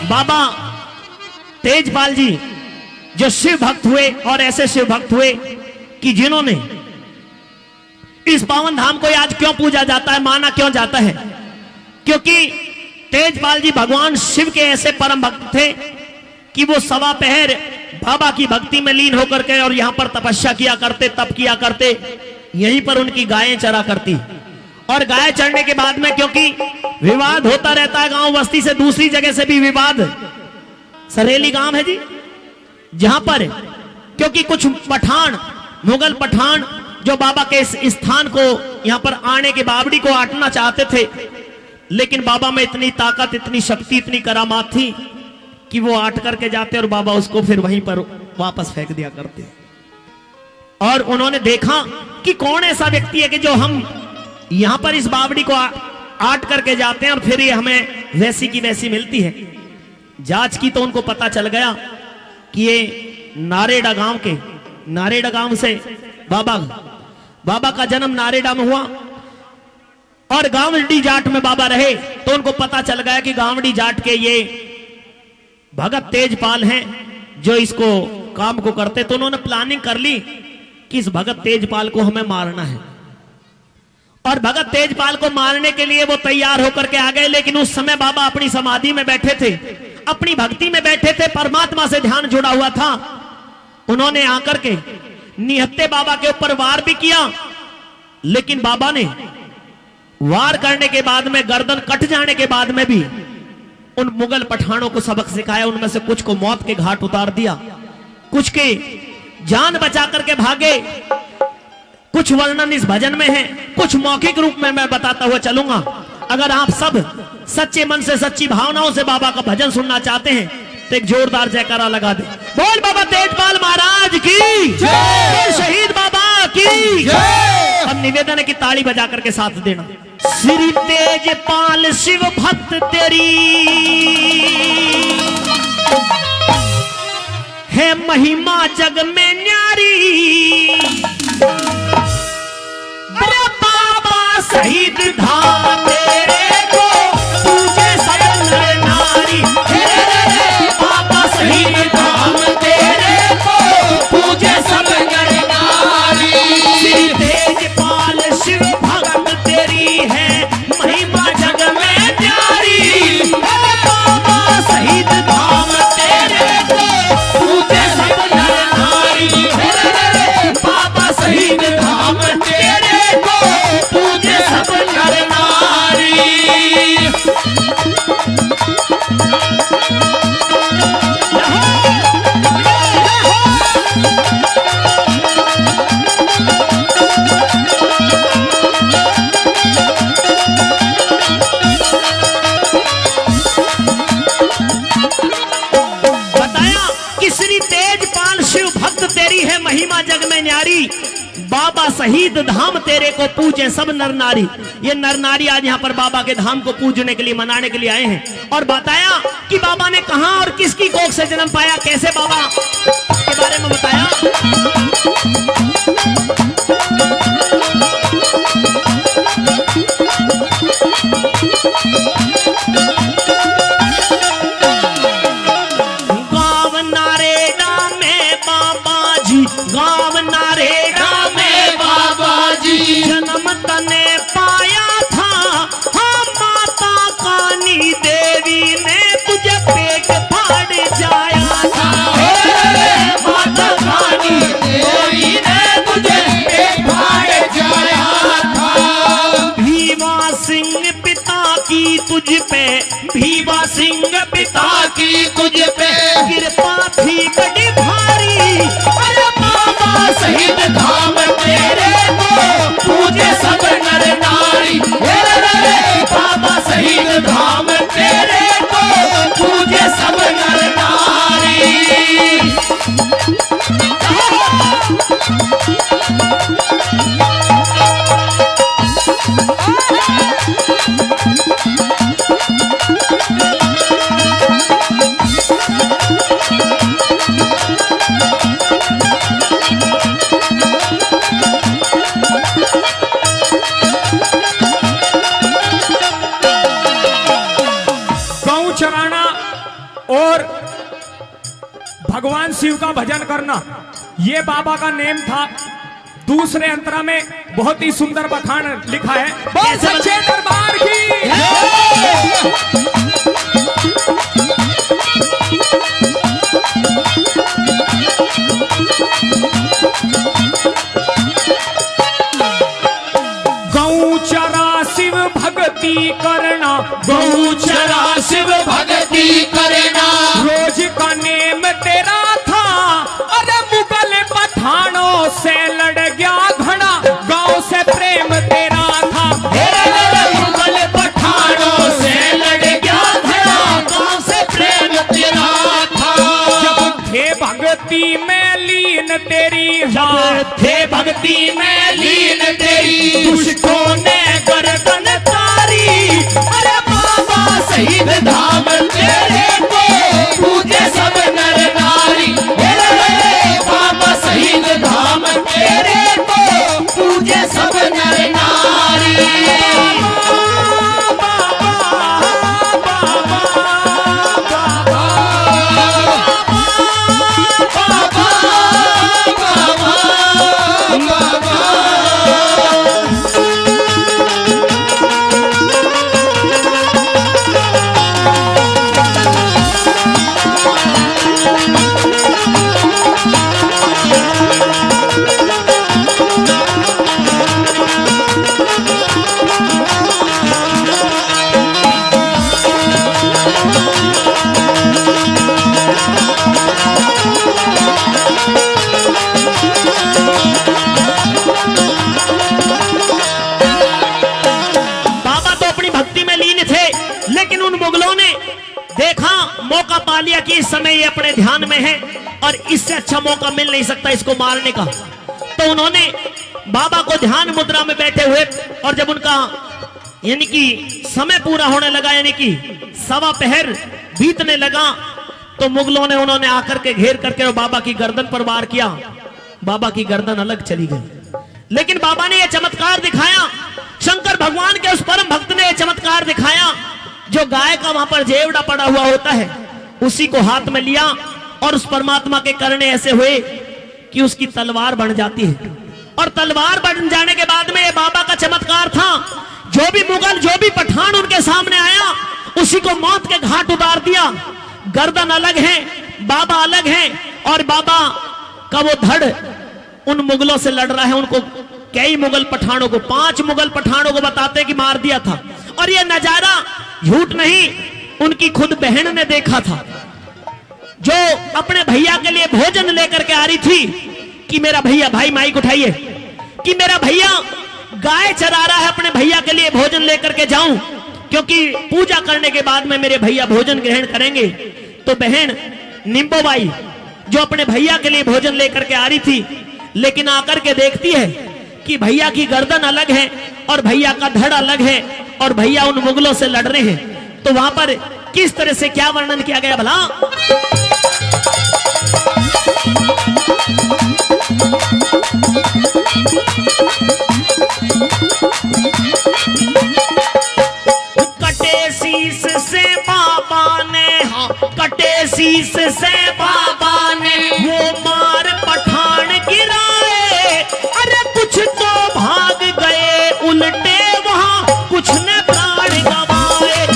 बाबा तेजपाल जी जो शिव भक्त हुए और ऐसे शिव भक्त हुए कि जिन्होंने इस पावन धाम को आज क्यों पूजा जाता है, माना क्यों जाता है, क्योंकि तेजपाल जी भगवान शिव के ऐसे परम भक्त थे कि वो सवा पहर बाबा की भक्ति में लीन होकर के और यहां पर तपस्या किया करते, तप किया करते। यहीं पर उनकी गायें चरा करती और गाय चढ़ने के बाद में क्योंकि विवाद होता रहता है, गांव बस्ती से दूसरी जगह से भी विवाद। सरेली गांव है जी, जहां पर क्योंकि कुछ पठान, मुगल पठान जो बाबा के इस स्थान को यहां पर आने के बावड़ी को आटना चाहते थे, लेकिन बाबा में इतनी ताकत, इतनी शक्ति, इतनी करामात थी कि वो आट करके जाते और बाबा उसको फिर वहीं पर वापस फेंक दिया करते। और उन्होंने देखा कि कौन ऐसा व्यक्ति है कि जो हम यहां पर इस बावड़ी को आट करके जाते हैं और फिर ये हमें वैसी की वैसी मिलती है। जांच की तो उनको पता चल गया कि ये नारेड़ा गांव के, नारेड़ा गांव से बाबा का जन्म नारेड़ा में हुआ और गांवडी जाट में बाबा रहे। तो उनको पता चल गया कि गांवडी जाट के ये भगत तेजपाल हैं जो इसको काम को करते। तो उन्होंने प्लानिंग कर ली कि इस भगत तेजपाल को हमें मारना है और भगत तेजपाल को मारने के लिए वो तैयार होकर के आ गए। लेकिन उस समय बाबा अपनी समाधि में बैठे थे, अपनी भक्ति में बैठे थे, परमात्मा से ध्यान जुड़ा हुआ था। उन्होंने आकर के निहत्ते बाबा के ऊपर वार भी किया, लेकिन बाबा ने वार करने के बाद में, गर्दन कट जाने के बाद में भी उन मुगल पठानों को सबक सिखाया। उनमें से कुछ को मौत के घाट उतार दिया, कुछ के जान बचा करके भागे। कुछ वर्णन इस भजन में है, कुछ मौखिक रूप में मैं बताता हुआ चलूंगा। अगर आप सब सच्चे मन से, सच्ची भावनाओं से बाबा का भजन सुनना चाहते हैं तो एक जोरदार जयकारा लगा दे। बोल बाबा तेजपाल महाराज की जय, शहीद बाबा की जय। अब निवेदन है कि ताली बजा करके साथ देना। श्री तेजपाल शिव भक्त तेरी है महिमा जग में न्यारी। अरे बाबा शहीद धाम तेरे को पूजे सब नर नारी। बाबा शहीद धाम तेरे को पूजे सब नर नारी। श्री तेजपाल शिव भक्त तेरी है महिमा जग में न्यारी। बाबा शहीद धाम तेरे को पूजे सब नर नारी। बाबा शहीद धाम तेरे को पूजे सब नर नारी। बताया कि श्री तेजपाल शिव भक्त तेरी है महिमा जग में न्यारी। बाबा शहीद धाम तेरे को पूजे सब नर नारी। ये नर नारी आज यहाँ पर बाबा के धाम को पूजने के लिए, मनाने के लिए आए हैं। और बताया कि बाबा ने कहां और किसकी कोख से जन्म पाया, कैसे बाबा के बारे में बताया। गाँव नारेड़ा में बाबा जी, गाँव नारेड़ा में बाबा जी जन्म तने पाया था। हाँ माता कानी देवी ने तुझे पेट फाड़ जाया था। माता कानी देवी ने तुझे और भगवान शिव का भजन करना, ये बाबा का नेम था। दूसरे अंतरा में बहुत ही सुंदर बखान लिखा है, बोल सच्चे दरबार की। गौ चरा शिव भक्ति करना, गौ चरा शिव भक्ति करना, रोज का नेम तेरा था। अरे मुगल पठानों से लड़ गया घना, गांव से प्रेम तेरा था। मुगल पठानों से लड़ गया घना, गांव से प्रेम तेरा था। जब थे भक्ति में लीन तेरी, जब थे भक्ति में लीन तेरी, दुष्टों ने गर्दन तारी। अरे बाबा शहीद धाम तेरे को पूजे सब नर नारी। अरे बाबा शहीद धाम तेरे को पूजे सब नर नारी। मौका पा लिया कि इस समय ये अपने ध्यान में है और इससे अच्छा मौका मिल नहीं सकता इसको मारने का। तो उन्होंने बाबा को ध्यान मुद्रा में बैठे हुए, और जब उनका यानी कि समय पूरा होने लगा, यानी कि सवा पहर बीतने लगा, तो मुगलों ने उन्होंने आकर के घेर करके और बाबा की गर्दन पर वार किया। बाबा की गर्दन अलग चली गई। लेकिन बाबा ने यह चमत्कार दिखाया, शंकर भगवान के उस परम भक्त ने यह चमत्कार दिखाया, जो गाय का वहां पर जेवड़ा पड़ा हुआ होता है उसी को हाथ में लिया, और उस परमात्मा के करने ऐसे हुए कि उसकी तलवार बन जाती है। और तलवार बन जाने के बाद में ये बाबा का चमत्कार था। जो भी मुगल, जो भी पठान उनके सामने आया, उसी को मौत के घाट उतार दिया। गर्दन अलग है, बाबा अलग है, और बाबा का वो धड़ उन मुगलों से लड़ रहा है। उनको कई मुगल पठानों को, 5 मुगल पठानों को बताते कि मार दिया था। और ये नजारा झूठ नहीं, उनकी खुद बहन ने देखा था, जो अपने भैया के लिए भोजन लेकर के आ रही थी कि मेरा भैया, भाई माइक उठाइए, कि मेरा भैया गाय चरा रहा है, अपने भैया के लिए भोजन लेकर के जाऊं, क्योंकि पूजा करने के बाद में मेरे भैया भोजन ग्रहण करेंगे। तो बहन निम्बोबाई जो अपने भैया के लिए भोजन लेकर के आ रही थी, लेकिन आकर के देखती है कि भैया की गर्दन अलग है और भैया का धड़ अलग है, और भैया उन मुगलों से लड़ रहे हैं। तो वहां पर किस तरह से क्या वर्णन किया गया भला? कटे शीस से बाबा ने, कटे शीस से बाबा ने वो मार पठान गिराए। अरे कुछ तो भाग गए उल्टे, वहां कुछ ने प्राण गवाए।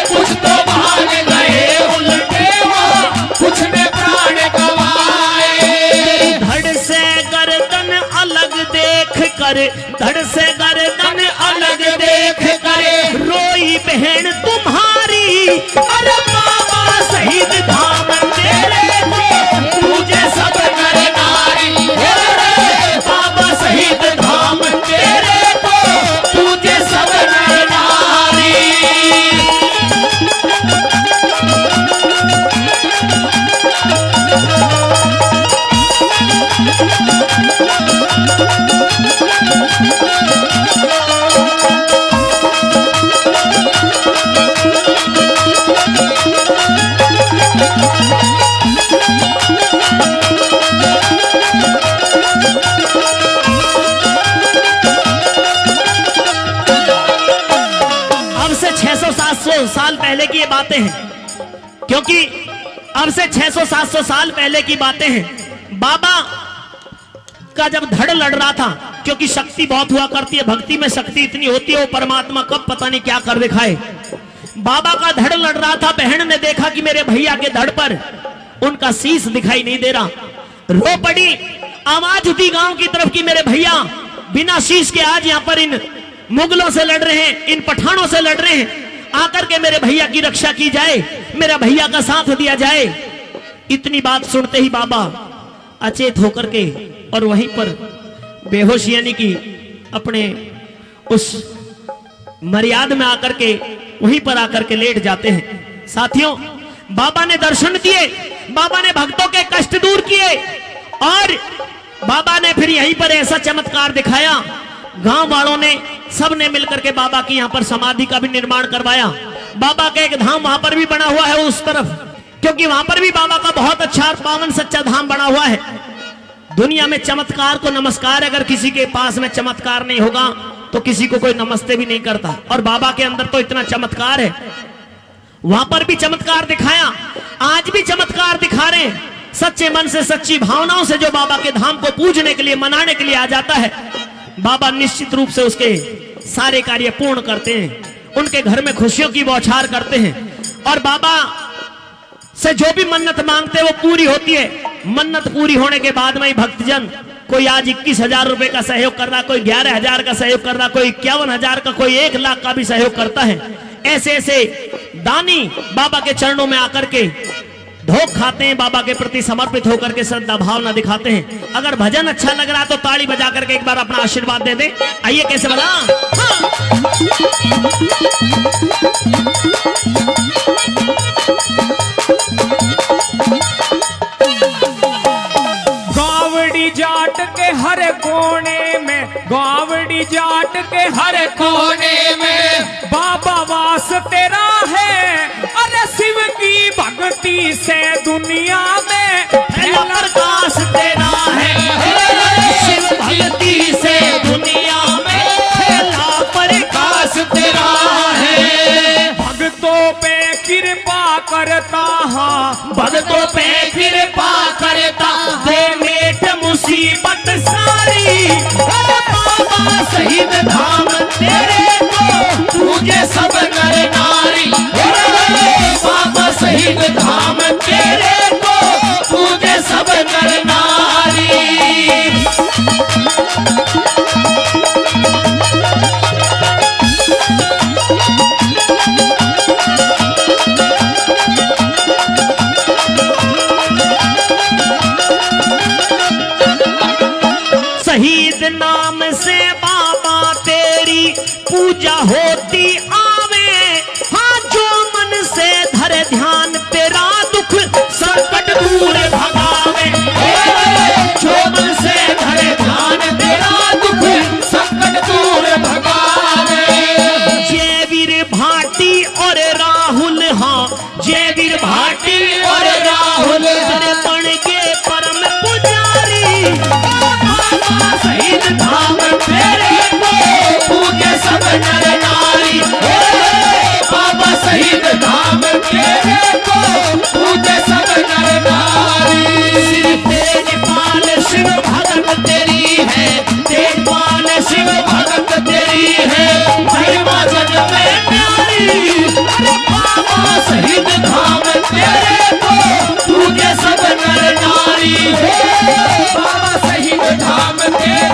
कुछ तो भाग गए उल्टे, वहां कुछ ने प्राण गवाए। धड़ से गर्दन अलग देख कर, धड़ से गर्दन अलग देख कर रोई बहन तुम्हारी। अरे बाबा शहीद धाम तेरे को पूजे सब नर नारी। अरे बाबा शहीद धाम तेरे को पूजे सब नर नारी। अब से 600-700 साल पहले की ये बातें हैं। क्योंकि अब से 600-700 साल पहले की बातें हैं। बाबा का जब धड़ लड़ रहा था, क्योंकि शक्ति बहुत हुआ करती है, भक्ति में शक्ति इतनी होती है, वो परमात्मा कब पता नहीं क्या कर दिखाए। बाबा का धड़ लड़ रहा था, बहन ने देखा कि मेरे भैया के धड़ पर उनका शीश दिखाई नहीं दे रहा, रो पड़ी, आवाज उठी गांव की तरफ कि मेरे भैया बिना शीश के आज यहां पर इन मुगलों से लड़ रहे हैं, इन पठानों से लड़ रहे हैं, आकर के मेरे भैया की रक्षा की जाए, मेरा भैया का साथ दिया जाए। इतनी बात सुनते ही बाबा अचेत होकर के और वहीं पर बेहोश यानी कि अपने उस मर्यादा में आकर के वहीं पर आकर के लेट जाते हैं। साथियों, बाबा ने दर्शन दिए, बाबा ने भक्तों के कष्ट दूर किए और बाबा ने फिर यहीं पर ऐसा चमत्कार दिखाया। गांव वालों ने सबने मिलकर के बाबा की यहां पर समाधि का भी निर्माण करवाया। बाबा का एक धाम वहां पर भी बना हुआ है उस तरफ, क्योंकि वहां पर भी बाबा का बहुत अच्छा पावन सच्चा धाम बना हुआ है। दुनिया में चमत्कार को नमस्कार, अगर किसी के पास में चमत्कार नहीं होगा तो किसी को कोई नमस्ते भी नहीं करता, और बाबा के अंदर तो इतना चमत्कार है। वहां पर भी चमत्कार दिखाया, आज भी चमत्कार दिखा रहे हैं। सच्चे मन से, सच्ची भावनाओं से जो बाबा के धाम को पूजने के लिए, मनाने के लिए आ जाता है, बाबा निश्चित रूप से उसके सारे कार्य पूर्ण करते हैं, उनके घर में खुशियों की बौछार करते हैं। और बाबा से जो भी मन्नत मांगते हैं वो पूरी होती है। मन्नत पूरी होने के बाद में ही भक्तजन, कोई आज 21,000 रुपए का सहयोग कर रहा, कोई 11,000 का सहयोग कर रहा, कोई 51,000 का, कोई 1 लाख का भी सहयोग करता है। ऐसे ऐसे दानी बाबा के चरणों में आकर के धोख खाते हैं, बाबा के प्रति समर्पित होकर के श्रद्धा भावना दिखाते हैं। अगर भजन अच्छा लग रहा है तो ताली बजा करके एक बार अपना आशीर्वाद दे दे। आइए, कैसे बना? गावड़ी जाट के हर कोने में, गावड़ी जाट के हर कोने में बाबा वास तेरा है। अरे शिव की भक्ति से दुनिया में फैला प्रकाश तेरा है। शिव भक्ति से दुनिया में फैला प्रकाश तेरा है। भक्तों पे कृपा करता, हाँ भक्तों पे कृपा करता, दे मेट मुसीबत सारी। बाबा शहीद धाम तेरे को पूजे सब नर नारी। बाबा शहीद धाम तेरे को पूजे सब नर नारी। शहीद नाम से बाबा तेरी पूजा होती आवे। हाँ, जो मन से धरे ध्यान तेरा दुख संकट दूर भगावे। जो मन से धरे ध्यान तेरा दुख संकट दूर भगावे। जय वीर भाटी और राहुल, हाँ जय वीर भाटी और राहुल, दर्पण के परम पुजारी। शहीद धाम तेरे को पूजे सब नर नारी। बाबा शहीद धाम तेरे को पूजे सब नर नारी। श्री तेजपाल शिव भगत तेरी है, तेजपाल शिव भगत तेरी है, महिमा जग में प्यारी। बाबा शहीद धाम तेरे को पूजे सब नर नारी। बाबा शहीद धाम तेरे